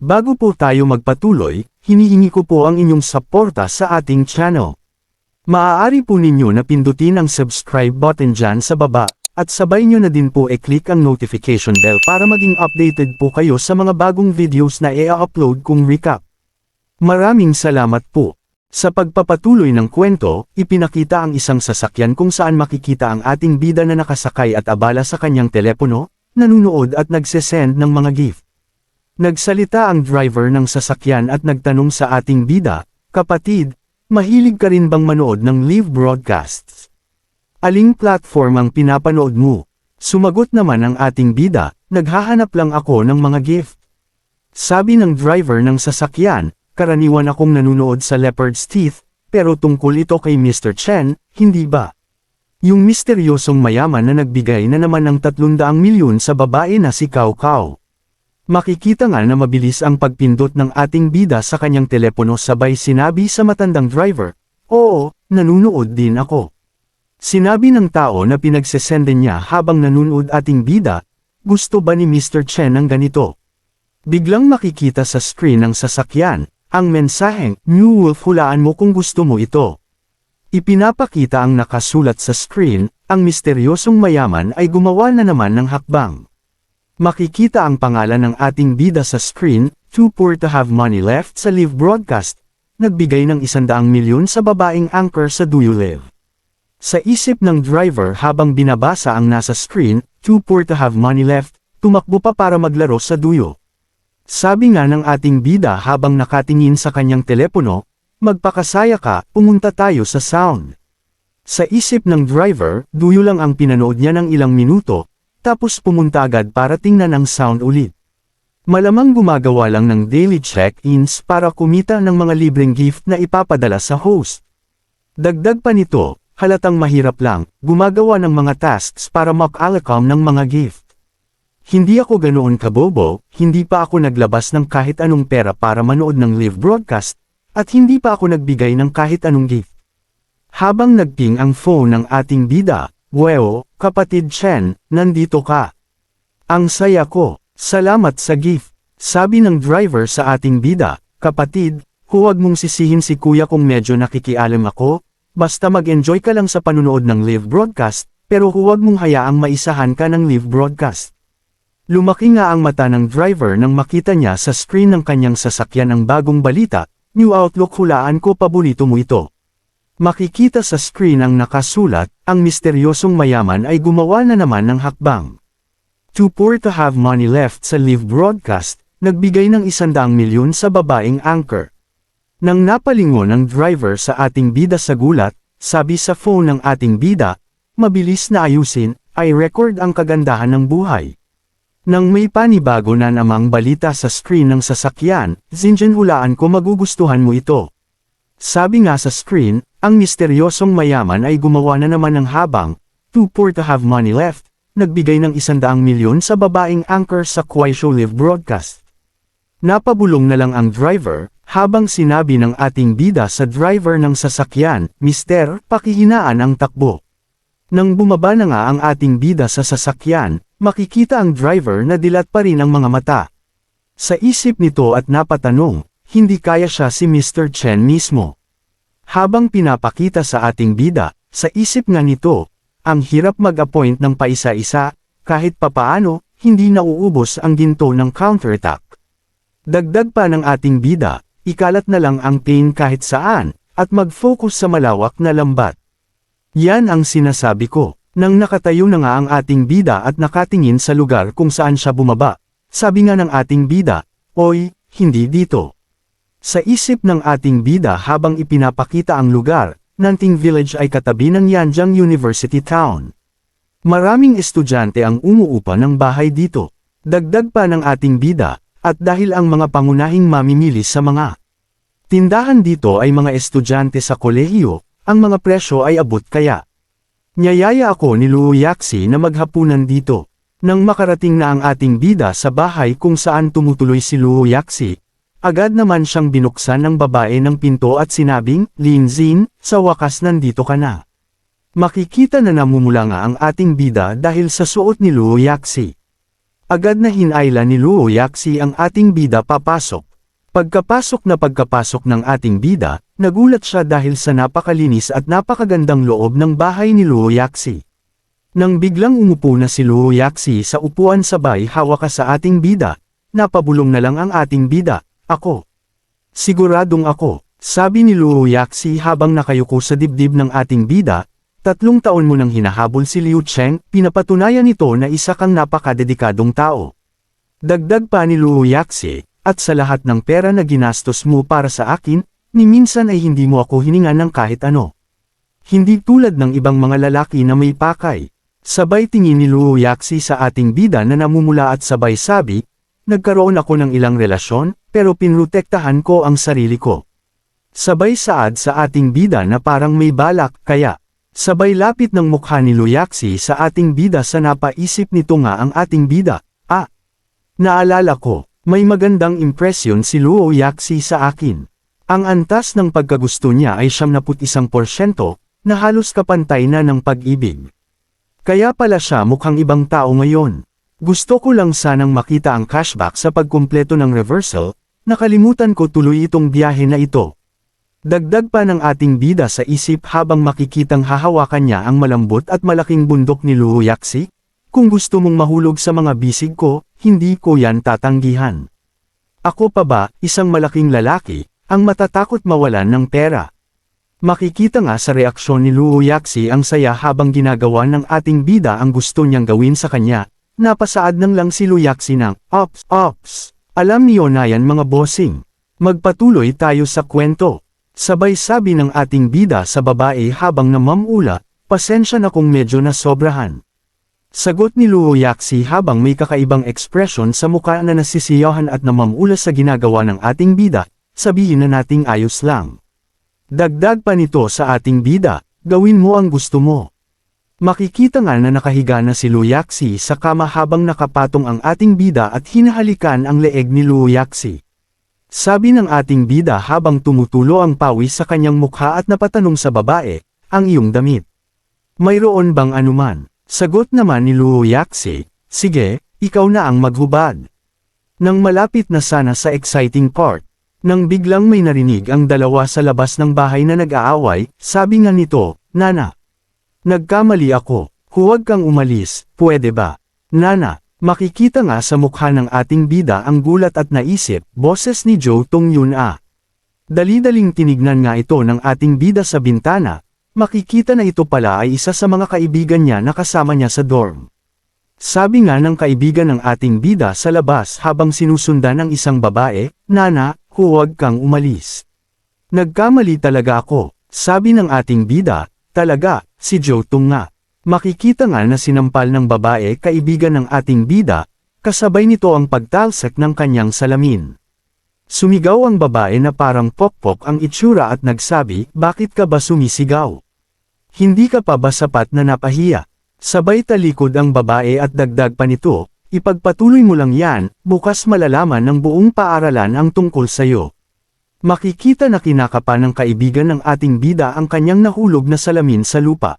Bago po tayo magpatuloy, hinihingi ko po ang inyong suporta sa ating channel. Maaari po ninyo na pindutin ang subscribe button dyan sa baba, at sabay nyo na din po i-click ang notification bell para maging updated po kayo sa mga bagong videos na i-upload kong recap. Maraming salamat po. Sa pagpapatuloy ng kwento, ipinakita ang isang sasakyan kung saan makikita ang ating bida na nakasakay at abala sa kanyang telepono, nanunood at nagsesend ng mga gift. Nagsalita ang driver ng sasakyan at nagtanong sa ating bida, "Kapatid, mahilig ka rin bang manood ng live broadcasts? Aling platform ang pinapanood mo?" Sumagot naman ang ating bida, "Naghahanap lang ako ng mga gift." Sabi ng driver ng sasakyan, "Karaniwan akong nanunood sa Leopard's Teeth, pero tungkol ito kay Mr. Chen, hindi ba? Yung misteryosong mayaman na nagbigay na naman ng 300 milyon sa babae na si Cao Cao." Makikita nga na mabilis ang pagpindot ng ating bida sa kanyang telepono sabay sinabi sa matandang driver, "Oo, nanunood din ako." Sinabi ng tao na pinagsesenden niya habang nanunood ating bida, "Gusto ba ni Mr. Chen ng ganito?" Biglang makikita sa screen ng sasakyan, ang mensaheng, "New Wolf, hulaan mo kung gusto mo ito." Ipinapakita ang nakasulat sa screen, ang misteryosong mayaman ay gumawa na naman ng hakbang. Makikita ang pangalan ng ating bida sa screen, "Too poor to have money left" sa live broadcast, nagbigay ng 100 milyon sa babaeng anchor sa Do You Live. Sa isip ng driver habang binabasa ang nasa screen, "Too poor to have money left", tumakbo pa para maglaro sa duyo. Sabi nga ng ating bida habang nakatingin sa kanyang telepono, "Magpakasaya ka, pumunta tayo sa sound." Sa isip ng driver, duyo lang ang pinanood niya ng ilang minuto, tapos pumunta agad para tingnan ang sound ulit. Malamang gumagawa lang ng daily check-ins para kumita ng mga libreng gift na ipapadala sa host. Dagdag pa nito, halatang mahirap lang, gumagawa ng mga tasks para mag-alacom ng mga gift. "Hindi ako ganoon kabobo, hindi pa ako naglabas ng kahit anong pera para manood ng live broadcast, at hindi pa ako nagbigay ng kahit anong gift." Habang nagping ang phone ng ating bida, "Weo, kapatid Chen, nandito ka. Ang saya ko, salamat sa gift." Sabi ng driver sa ating bida, "Kapatid, huwag mong sisihin si kuya kung medyo nakikialam ako, basta mag-enjoy ka lang sa panunood ng live broadcast, pero huwag mong hayaang maisahan ka ng live broadcast." Lumaki nga ang mata ng driver nang makita niya sa screen ng kanyang sasakyan ang bagong balita, "New Outlook, hulaan ko paborito mo ito." Makikita sa screen ang nakasulat, ang misteryosong mayaman ay gumawa na naman ng hakbang. "Too poor to have money left" sa live broadcast, nagbigay ng 100 milyon sa babaeng anchor. Nang napalingon ang driver sa ating bida sa gulat, sabi sa phone ng ating bida, "Mabilis na ayusin, i-record ang kagandahan ng buhay." Nang may panibago na namang balita sa screen ng sasakyan, "Zinjan, hulaan ko magugustuhan mo ito." Sabi nga sa screen, ang misteryosong mayaman ay gumawa na naman ng habang, "Too poor to have money left", nagbigay ng 100 milyon sa babaeng anchor sa Kuaishou live broadcast. Napabulong na lang ang driver, habang sinabi ng ating bida sa driver ng sasakyan, "Mister, pakihinaan ang takbo." Nang bumaba na nga ang ating bida sa sasakyan, makikita ang driver na dilat pa rin ang mga mata. Sa isip nito at napatanong, hindi kaya siya si Mr. Chen mismo. Habang pinapakita sa ating bida, sa isip nga nito, ang hirap mag-appoint ng paisa-isa, kahit papaano, hindi nauubos ang ginto ng counterattack. Dagdag pa ng ating bida, ikalat na lang ang pain kahit saan, at mag-focus sa malawak na lambat. Yan ang sinasabi ko. Nang nakatayo na nga ang ating bida at nakatingin sa lugar kung saan siya bumaba, sabi nga ng ating bida, "Oy, hindi dito." Sa isip ng ating bida habang ipinapakita ang lugar, Nanting Village ay katabi ng Yanjiang University Town. Maraming estudyante ang umuupa ng bahay dito. Dagdag pa ng ating bida, at dahil ang mga pangunahing mamimili sa mga tindahan dito ay mga estudyante sa kolehiyo, ang mga presyo ay abot kaya. Niyayaya ako ni Luo Yaxi na maghapunan dito. Nang makarating na ang ating bida sa bahay kung saan tumutuloy si Luo Yaxi, agad naman siyang binuksan ng babae ng pinto at sinabing, "Lin Xin, sa wakas nandito ka na." Makikita na namumula nga ang ating bida dahil sa suot ni Luo Yaxi. Agad na hinayla ni Luo Yaxi ang ating bida papasok. Pagkapasok ng ating bida, nagulat siya dahil sa napakalinis at napakagandang loob ng bahay ni Luo Yaxi. Nang biglang umupo na si Luo Yaxi sa upuan sabay hawak ka sa ating bida, napabulong na lang ang ating bida, ako. Siguradong ako, sabi ni Luo Yaxi habang nakayuko sa dibdib ng ating bida, 3 taon mo nang hinahabol si Liu Cheng, pinapatunayan nito na isa kang napakadedikadong tao. Dagdag pa ni Luo Yaxi, at sa lahat ng pera na ginastos mo para sa akin, ni minsan ay hindi mo ako hiningan ng kahit ano. Hindi tulad ng ibang mga lalaki na may pakay. Sabay tingin ni Luo Yaxi sa ating bida na namumula at sabay sabi, nagkaroon ako ng ilang relasyon, pero pinrotektahan ko ang sarili ko. Sabay saad sa ating bida na parang may balak, kaya, sabay lapit ng mukha ni Luo Yaxi sa ating bida sa napaisip nito nga ang ating bida, naalala ko. May magandang impresyon si Luo Yaxi sa akin. Ang antas ng pagkagusto niya ay 71%, na halos kapantay na ng pag-ibig. Kaya pala siya mukhang ibang tao ngayon. Gusto ko lang sanang makita ang cashback sa pagkumpleto ng reversal, nakalimutan ko tuloy itong biyahe na ito. Dagdag pa ng ating bida sa isip habang makikitang hahawakan niya ang malambot at malaking bundok ni Luo Yaxi. Kung gusto mong mahulog sa mga bisig ko, hindi ko yan tatanggihan. Ako pa ba, isang malaking lalaki, ang matatakot mawalan ng pera? Makikita nga sa reaksyon ni Luo Yaxi ang saya habang ginagawa ng ating bida ang gusto niyang gawin sa kanya, napasaad nang lang si Luo Yaxi ng, Ops. Alam niyo na yan mga bossing. Magpatuloy tayo sa kwento. Sabay sabi ng ating bida sa babae habang namamula, pasensya na kung medyo nasobrahan. Sagot ni Luo Yaxi habang may kakaibang ekspresyon sa mukha na nasisiyahan at namamula sa ginagawa ng ating bida, sabihin na nating ayos lang. Dagdag pa nito sa ating bida, gawin mo ang gusto mo. Makikita nga na nakahiga na si Luo Yaxi sa kama habang nakapatong ang ating bida at hinahalikan ang leeg ni Luo Yaxi. Sabi ng ating bida habang tumutulo ang pawis sa kanyang mukha at napatanong sa babae, ang iyong damit. Mayroon bang anuman? Sagot naman ni Luo Yaxi, sige, ikaw na ang maghubad. Nang malapit na sana sa exciting part, nang biglang may narinig ang dalawa sa labas ng bahay na nag-aaway, sabi nga nito, Nana. Nagkamali ako, huwag kang umalis, pwede ba? Nana, makikita nga sa mukha ng ating bida ang gulat at naisip, boses ni Joe Tong Yun Dali-daling tinignan nga ito ng ating bida sa bintana. Makikita na ito pala ay isa sa mga kaibigan niya na kasama niya sa dorm. Sabi nga ng kaibigan ng ating bida sa labas habang sinusundan ng isang babae, Nana, huwag kang umalis. Nagkamali talaga ako, sabi ng ating bida, talaga, si Joe Tung nga. Makikita nga na sinampal ng babae kaibigan ng ating bida, kasabay nito ang pagtalsak ng kanyang salamin. Sumigaw ang babae na parang pokpok ang itsura at nagsabi, bakit ka ba sumisigaw? Hindi ka pa ba sapat na napahiya? Sabay talikod ang babae at dagdag pa nito, ipagpatuloy mo lang yan, bukas malalaman ng buong paaralan ang tungkol sayo. Makikita na kinakapa ng kaibigan ng ating bida ang kanyang nahulog na salamin sa lupa.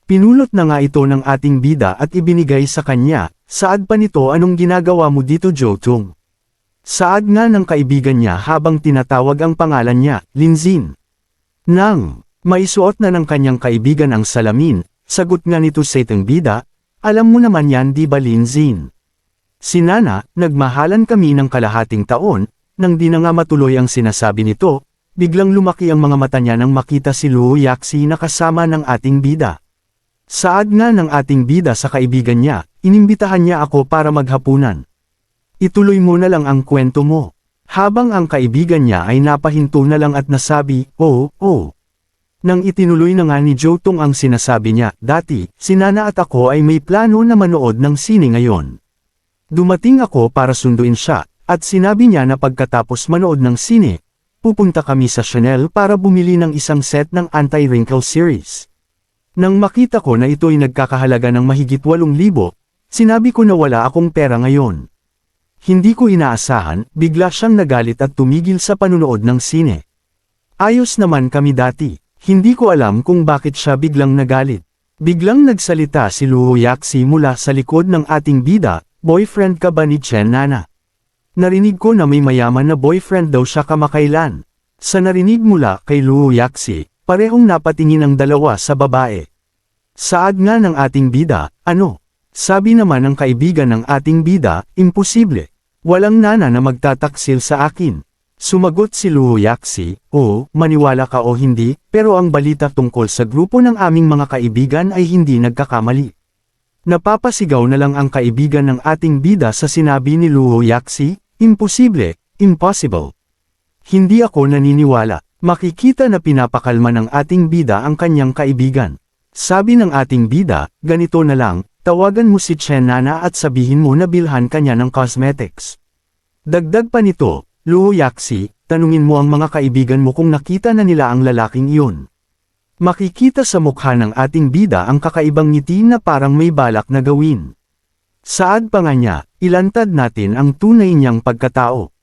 Pinulot na nga ito ng ating bida at ibinigay sa kanya, saad pa nito anong ginagawa mo dito Joe Tung? Saad nga ng kaibigan niya habang tinatawag ang pangalan niya, Linzin. Nang maisuot na ng kanyang kaibigan ang salamin, sagot nga nito sa itong bida, alam mo naman yan di ba Linzin? Si Nana, nagmahalan kami ng kalahating taon, nang di na nga matuloy ang sinasabi nito, biglang lumaki ang mga mata niya nang makita si Luo Yaxi na kasama ng ating bida. Saad nga ng ating bida sa kaibigan niya, inimbitahan niya ako para maghapunan. Ituloy mo na lang ang kwento mo. Habang ang kaibigan niya ay napahinto na lang at nasabi, oh. Nang itinuloy na nga ni Joe Tung ang sinasabi niya, dati, si Nana at ako ay may plano na manood ng sine ngayon. Dumating ako para sunduin siya, at sinabi niya na pagkatapos manood ng sine, pupunta kami sa Chanel para bumili ng isang set ng anti-wrinkle series. Nang makita ko na ito ay nagkakahalaga ng mahigit 8,000, sinabi ko na wala akong pera ngayon. Hindi ko inaasahan, bigla siyang nagalit at tumigil sa panunood ng sine. Ayos naman kami dati, hindi ko alam kung bakit siya biglang nagalit. Biglang nagsalita si Luo Yaxi mula sa likod ng ating bida, Boyfriend ka ba ni Chen Nana? Narinig ko na may mayaman na boyfriend daw siya kamakailan. Sa narinig mula kay Luo Yaxi, parehong napatingin ang dalawa sa babae. Saad nga ng ating bida, ano? Sabi naman ng kaibigan ng ating bida, imposible. Walang Nana na magtataksil sa akin. Sumagot si Luo Yaxi, oo, maniwala ka o hindi, pero ang balita tungkol sa grupo ng aming mga kaibigan ay hindi nagkakamali. Napapasigaw na lang ang kaibigan ng ating bida sa sinabi ni Luo Yaxi, imposible, impossible. Hindi ako naniniwala, makikita na pinapakalma ng ating bida ang kanyang kaibigan. Sabi ng ating bida, ganito na lang, tawagan mo si Chen Nana at sabihin mo na bilhan kanya ng cosmetics. Dagdag pa nito, Luo Yaxi, tanungin mo ang mga kaibigan mo kung nakita na nila ang lalaking iyon. Makikita sa mukha ng ating bida ang kakaibang ngiti na parang may balak na gawin. Saad pa nga niya, ilantad natin ang tunay niyang pagkatao.